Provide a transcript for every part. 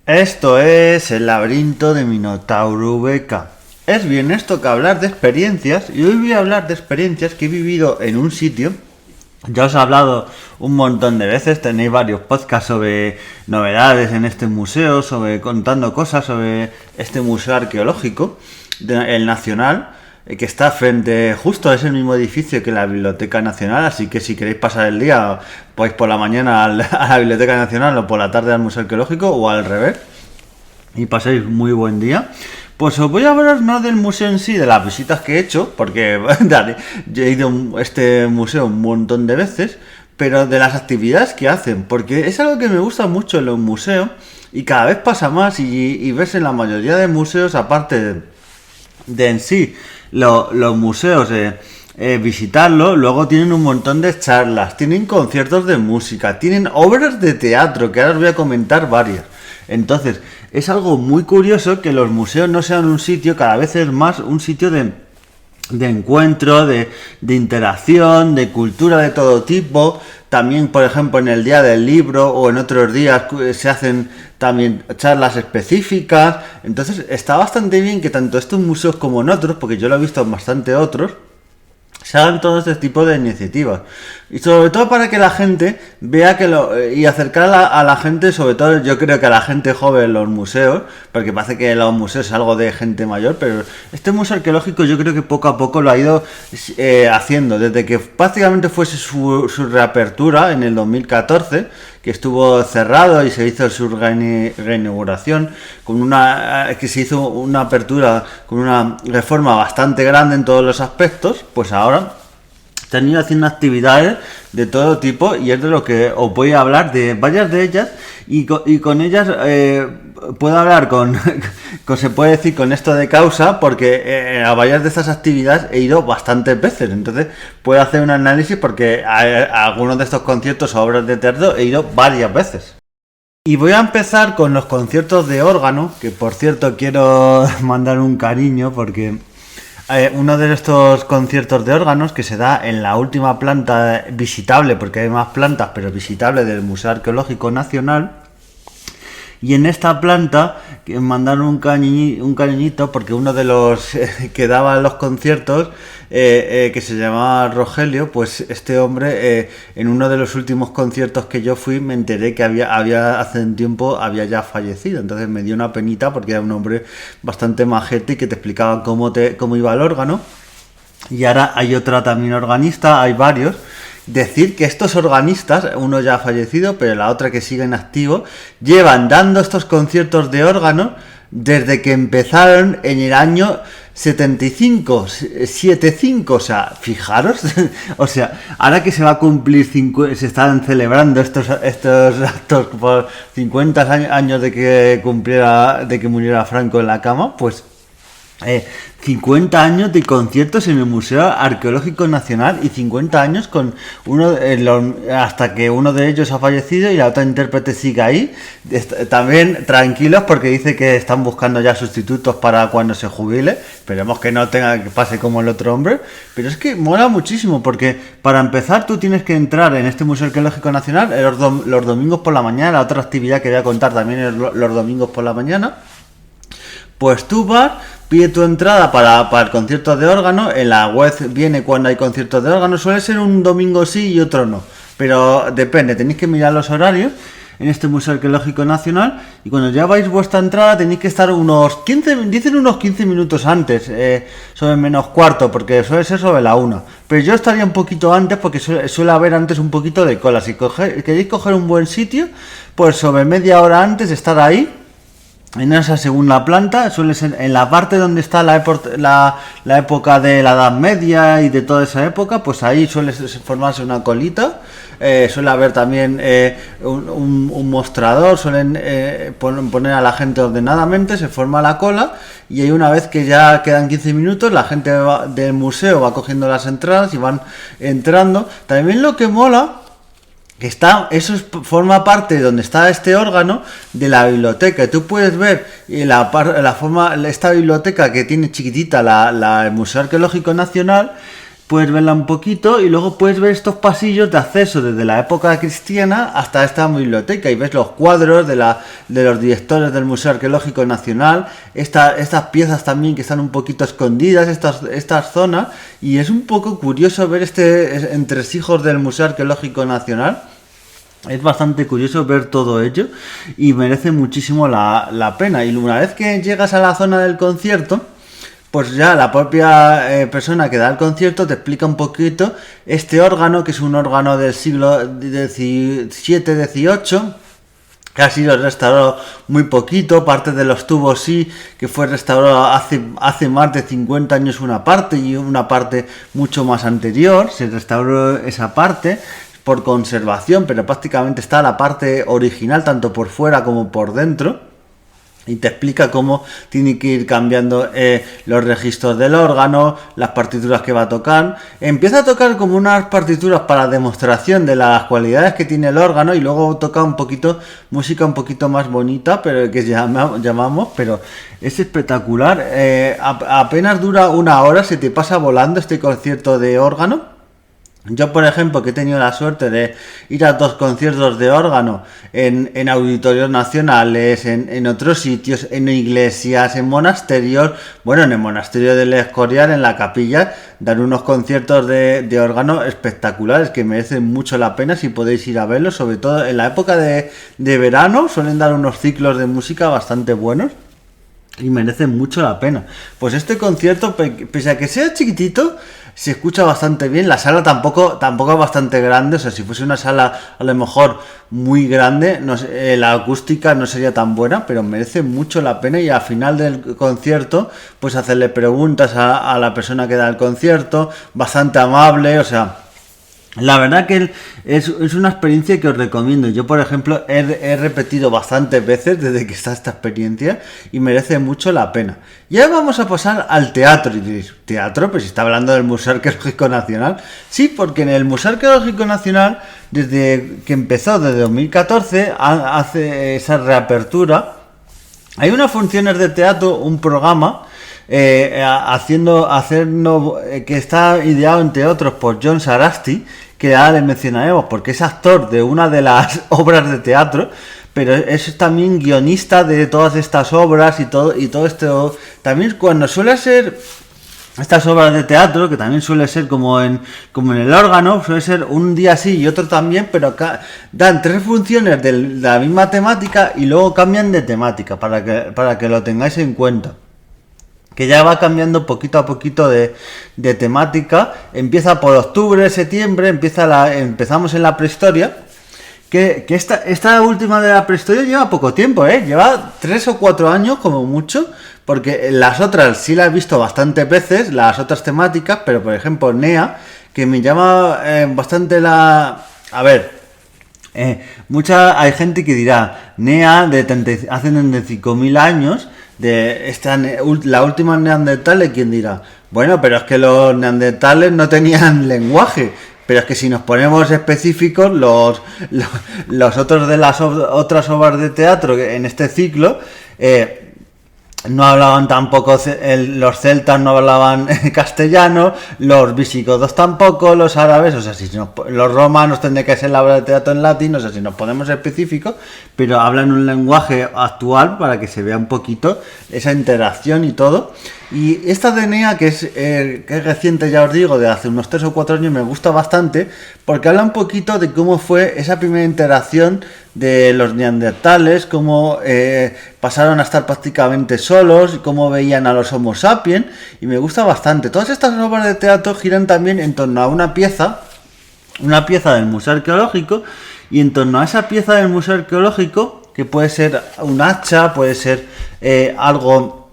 Esto es el laberinto de Minotauro Beca. Es bien esto que hablar de experiencias, y hoy voy a hablar de experiencias que he vivido en un sitio. Ya os he hablado un montón de veces, tenéis varios podcasts sobre novedades en este museo, sobre contando cosas sobre este museo arqueológico, el Nacional, que está frente, justo es el mismo edificio que la Biblioteca Nacional, así que si queréis pasar el día, pues por la mañana a la Biblioteca Nacional o por la tarde al Museo Arqueológico o al revés, y paséis muy buen día. Pues os voy a hablar no del museo en sí, de las visitas que he hecho, porque dale, yo he ido a este museo un montón de veces, pero de las actividades que hacen, porque es algo que me gusta mucho en los museos y cada vez pasa más y ves en la mayoría de museos, aparte de en sí los museos, visitarlo, luego tienen un montón de charlas, tienen conciertos de música, tienen obras de teatro, que ahora os voy a comentar varias. Entonces, es algo muy curioso que los museos no sean un sitio, cada vez es más un sitio de encuentro, de interacción, de cultura de todo tipo. También, por ejemplo, en el día del libro o en otros días se hacen también charlas específicas. Entonces está bastante bien que tanto estos museos como en otros, porque yo lo he visto en bastante otros, se hagan todo este tipo de iniciativas. Y sobre todo para que la gente vea y acercar a la gente, sobre todo yo creo que a la gente joven los museos, porque parece que los museos es algo de gente mayor, pero este museo arqueológico yo creo que poco a poco lo ha ido haciendo, desde que prácticamente fuese su reapertura en el 2014, que estuvo cerrado y se hizo su reinauguración que se hizo una apertura con una reforma bastante grande en todos los aspectos. Pues ahora se han ido haciendo actividades de todo tipo y es de lo que os voy a hablar, de varias de ellas, y con ellas puedo hablar se puede decir con esto de causa, porque a varias de estas actividades he ido bastantes veces, entonces puedo hacer un análisis porque a algunos de estos conciertos o obras de teatro he ido varias veces. Y voy a empezar con los conciertos de órgano, que por cierto quiero mandar un cariño porque uno de estos conciertos de órganos que se da en la última planta visitable, porque hay más plantas, pero visitable, del Museo Arqueológico Nacional. Y en esta planta mandaron un cariñito porque uno de los que daba los conciertos, que se llamaba Rogelio, pues este hombre, en uno de los últimos conciertos que yo fui, me enteré que había hace un tiempo había ya fallecido. Entonces me dio una penita porque era un hombre bastante majete y que te explicaba cómo iba el órgano. Y ahora hay otra también organista, hay varios. Decir que estos organistas, uno ya ha fallecido, pero la otra que sigue en activo, llevan dando estos conciertos de órgano desde que empezaron en el año 75, o sea, fijaros, o sea, ahora que se va a cumplir, se están celebrando estos actos por 50 años de que muriera Franco en la cama, pues 50 años de conciertos en el Museo Arqueológico Nacional y 50 años con hasta que uno de ellos ha fallecido y la otra intérprete sigue ahí. También tranquilos porque dice que están buscando ya sustitutos para cuando se jubile. Esperemos que no tenga que pase como el otro hombre. Pero es que mola muchísimo porque para empezar tú tienes que entrar en este Museo Arqueológico Nacional los domingos por la mañana. La otra actividad que voy a contar también es los domingos por la mañana. Pues tú vas, pide tu entrada para el concierto de órgano. En la web viene cuando hay conciertos de órgano. Suele ser un domingo sí y otro no, pero depende, tenéis que mirar los horarios en este Museo Arqueológico Nacional. Y cuando ya vais vuestra entrada tenéis que estar unos 15 minutos antes, sobre menos cuarto, porque suele ser sobre la 1. Pero yo estaría un poquito antes porque suele haber antes un poquito de cola. Si queréis coger un buen sitio, pues sobre media hora antes de estar ahí. En esa segunda planta suele ser en la parte donde está la época de la Edad Media y de toda esa época, pues ahí suele formarse una colita. Suele haber también un mostrador, suelen poner a la gente ordenadamente, se forma la cola y ahí una vez que ya quedan 15 minutos la gente del museo va cogiendo las entradas y van entrando. También lo que mola que forma parte de donde está este órgano de la biblioteca. Tú puedes ver esta biblioteca que tiene chiquitita el Museo Arqueológico Nacional. puedes verla un poquito y luego puedes ver estos pasillos de acceso desde la época cristiana hasta esta biblioteca y ves los cuadros de los directores del Museo Arqueológico Nacional, estas piezas también que están un poquito escondidas, estas zonas, y es un poco curioso ver entresijos del Museo Arqueológico Nacional. Es bastante curioso ver todo ello y merece muchísimo la pena. Y una vez que llegas a la zona del concierto, pues ya la propia persona que da el concierto te explica un poquito este órgano, que es un órgano del siglo XVII-XVIII, que ha sido restaurado muy poquito, parte de los tubos sí, que fue restaurado hace más de 50 años una parte y una parte mucho más anterior, se restauró esa parte por conservación, pero prácticamente está la parte original tanto por fuera como por dentro. Y te explica cómo tiene que ir cambiando los registros del órgano, las partituras que va a tocar. Empieza a tocar como unas partituras para demostración de las cualidades que tiene el órgano y luego toca un poquito, música un poquito más bonita, pero que llamamos, pero es espectacular. Apenas dura una hora, se te pasa volando este concierto de órgano. Yo, por ejemplo, que he tenido la suerte de ir a 2 conciertos de órgano en auditorios nacionales, en otros sitios, en iglesias, en monasterios, bueno, en el monasterio del Escorial, en la capilla, dan unos conciertos de órgano espectaculares que merecen mucho la pena si podéis ir a verlos, sobre todo en la época de verano, suelen dar unos ciclos de música bastante buenos. Y merece mucho la pena. Pues este concierto, pese a que sea chiquitito, se escucha bastante bien. La sala tampoco es bastante grande. O sea, si fuese una sala a lo mejor muy grande, la acústica no sería tan buena, pero merece mucho la pena. Y al final del concierto, pues hacerle preguntas a la persona que da el concierto. Bastante amable, o sea... La verdad que es una experiencia que os recomiendo. Yo, por ejemplo, he repetido bastantes veces desde que está esta experiencia y merece mucho la pena. Y ahora vamos a pasar al teatro. Y diréis, ¿teatro? Pues si está hablando del Museo Arqueológico Nacional. Sí, porque en el Museo Arqueológico Nacional, desde que empezó, desde 2014, hace esa reapertura. Hay unas funciones de teatro, un programa... que está ideado entre otros por John Sarasti, que ya le mencionaremos porque es actor de una de las obras de teatro, pero es también guionista de todas estas obras y todo esto. También cuando suele ser estas obras de teatro, que también suele ser como en el órgano, suele ser un día sí y otro también, pero acá dan 3 funciones de la misma temática y luego cambian de temática para que lo tengáis en cuenta. Que ya va cambiando poquito a poquito de temática. Empieza por octubre, septiembre, empezamos en la prehistoria. Que esta última de la prehistoria lleva poco tiempo, lleva 3 o 4 años como mucho, porque las otras sí las he visto bastantes veces, las otras temáticas, pero por ejemplo NEA, que me llama bastante la... A ver, hay gente que dirá, NEA hace 35.000 años... la última neandertales, ¿quién dirá? Bueno, pero es que los neandertales no tenían lenguaje, pero es que si nos ponemos específicos, los otros de las otras obras de teatro en este ciclo no hablaban tampoco, los celtas no hablaban castellano, los visigodos tampoco, los árabes, o sea, los romanos tendría que ser la obra de teatro en latín, o sea, si nos ponemos específicos, pero hablan un lenguaje actual para que se vea un poquito esa interacción y todo. Y esta de NEA, que es reciente, ya os digo, de hace unos 3 o 4 años, me gusta bastante, porque habla un poquito de cómo fue esa primera interacción de los neandertales, cómo pasaron a estar prácticamente solos, y cómo veían a los Homo sapiens, y me gusta bastante. Todas estas obras de teatro giran también en torno a una pieza del Museo Arqueológico, y en torno a esa pieza del Museo Arqueológico, que puede ser un hacha, puede ser algo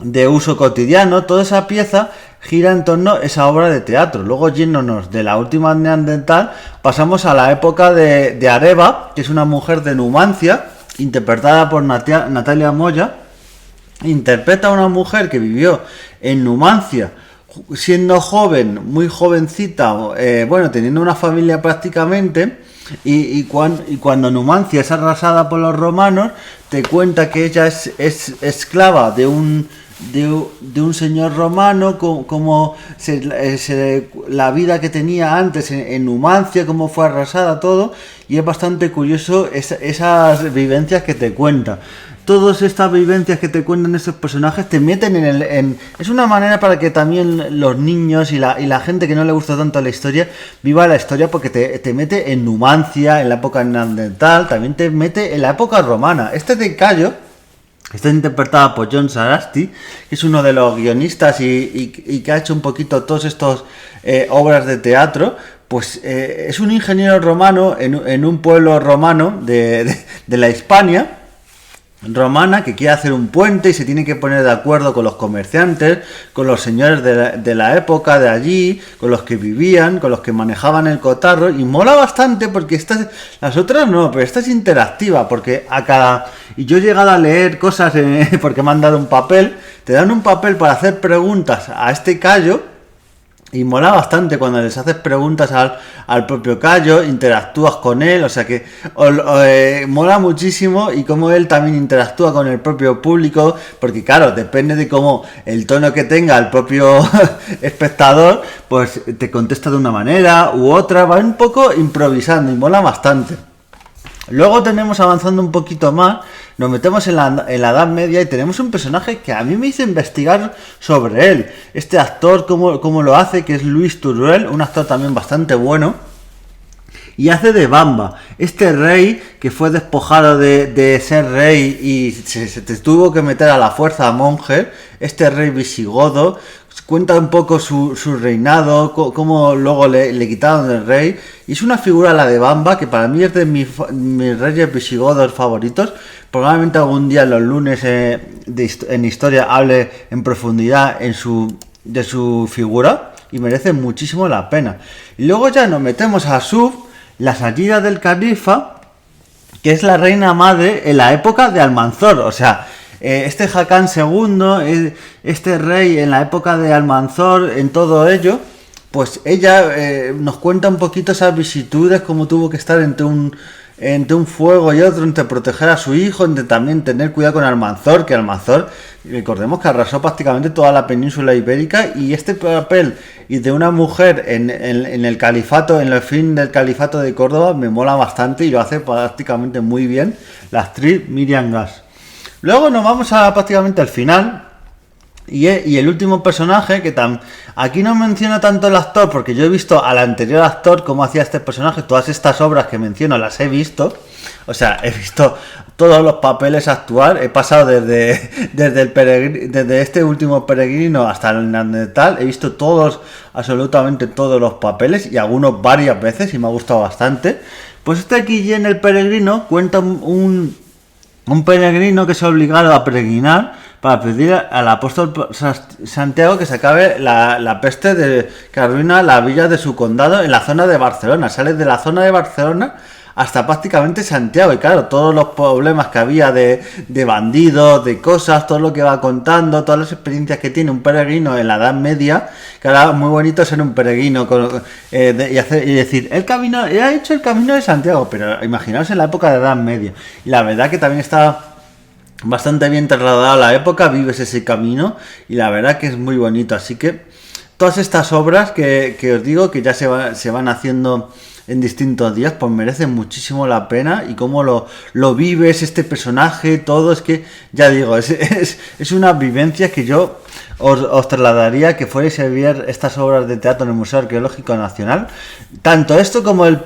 de uso cotidiano, toda esa pieza gira en torno a esa obra de teatro. Luego, yéndonos de la última neandertal, pasamos a la época de Areva, que es una mujer de Numancia, interpretada por Natalia Moya. Interpreta a una mujer que vivió en Numancia, siendo joven, muy jovencita, teniendo una familia prácticamente, y cuando Numancia es arrasada por los romanos, te cuenta que ella es esclava de un de un señor romano, como la vida que tenía antes en Numancia, cómo fue arrasada, todo, y es bastante curioso esas vivencias que te cuenta. Todas estas vivencias que te cuentan estos personajes te meten es una manera para que también los niños y la gente que no le gusta tanto la historia viva la historia, porque te mete en Numancia, en la época neandertal, también te mete en la época romana. De Cayo está interpretada por John Sarasti, que es uno de los guionistas y que ha hecho un poquito todos estos obras de teatro. Pues es un ingeniero romano en un pueblo romano de la Hispania romana, que quiere hacer un puente y se tiene que poner de acuerdo con los comerciantes, con los señores de la época de allí, con los que vivían, con los que manejaban el cotarro, y mola bastante porque las otras no, pero esta es interactiva, porque y yo he llegado a leer cosas porque me han dado un papel, te dan un papel para hacer preguntas a Cayo. Y mola bastante cuando les haces preguntas al propio Cayo, interactúas con él, o sea que mola muchísimo, y cómo él también interactúa con el propio público, porque claro, depende de cómo el tono que tenga el propio espectador, pues te contesta de una manera u otra, va un poco improvisando y mola bastante. Luego tenemos, avanzando un poquito más, nos metemos en la Edad Media y tenemos un personaje que a mí me hizo investigar sobre él. Este actor, cómo lo hace, que es Louis Tourelle, un actor también bastante bueno, y hace de Bamba, este rey que fue despojado de ser rey y se tuvo que meter a la fuerza a monje, este rey visigodo. Cuenta un poco su reinado, cómo luego le quitaron el rey, y es una figura, la de Bamba, que para mí es de mis reyes visigodos favoritos. Probablemente algún día en los lunes en historia hable en profundidad de su figura, y merece muchísimo la pena. Y luego ya nos metemos a Suf, la salida del califa, que es la reina madre en la época de Almanzor, o sea, Haakon II, este rey en la época de Almanzor, en todo ello, pues ella nos cuenta un poquito esas vicisitudes, cómo tuvo que estar entre un fuego y otro, entre proteger a su hijo, entre también tener cuidado con Almanzor, que Almanzor, recordemos que arrasó prácticamente toda la península ibérica, y este papel y de una mujer en el califato, en el fin del califato de Córdoba, me mola bastante y lo hace prácticamente muy bien la actriz Miriam Gas. Luego nos vamos prácticamente al final, y el último personaje, que aquí no menciono tanto el actor, porque yo he visto al anterior actor cómo hacía este personaje. Todas estas obras que menciono las he visto, o sea, he visto todos los papeles actuar, he pasado desde este último peregrino hasta el neandertal, he visto absolutamente todos los papeles, y algunos varias veces, y me ha gustado bastante. Pues Guillén el peregrino cuenta un peregrino que se ha obligado a peregrinar para pedir al apóstol Santiago que se acabe la peste que arruina la villa de su condado en la zona de Barcelona. Sale de la zona de Barcelona hasta prácticamente Santiago, y claro, todos los problemas que había de bandidos, de cosas, todo lo que va contando, todas las experiencias que tiene un peregrino en la Edad Media, que ahora es muy bonito ser un peregrino y decir, he hecho el camino de Santiago, pero imaginaos en la época de Edad Media, y la verdad que también está bastante bien trasladado a la época, vives ese camino, y la verdad que es muy bonito. Así que todas estas obras que os digo, que ya se van haciendo en distintos días, pues merecen muchísimo la pena, y cómo lo vives, este personaje, todo, es que, ya digo, es una vivencia que yo os trasladaría, que fuerais a ver estas obras de teatro en el Museo Arqueológico Nacional, tanto esto como el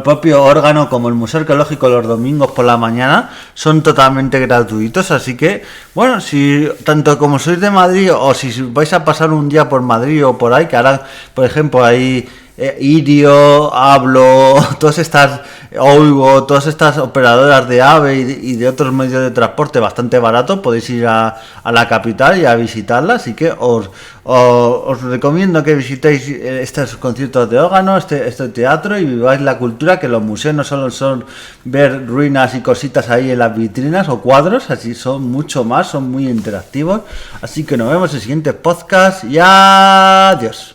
propio órgano, como el Museo Arqueológico los domingos por la mañana, son totalmente gratuitos. Así que, bueno, si tanto como sois de Madrid, o si vais a pasar un día por Madrid o por ahí, que ahora, por ejemplo, hay Irio, Hablo, todas estas operadoras de AVE y de otros medios de transporte bastante baratos, podéis ir a la capital y a visitarla. Así que os recomiendo que visitéis estos conciertos de órgano, este teatro, y viváis la cultura, que los museos no solo son ver ruinas y cositas ahí en las vitrinas o cuadros, así son mucho más, son muy interactivos. Así que nos vemos en el siguiente podcast y adiós.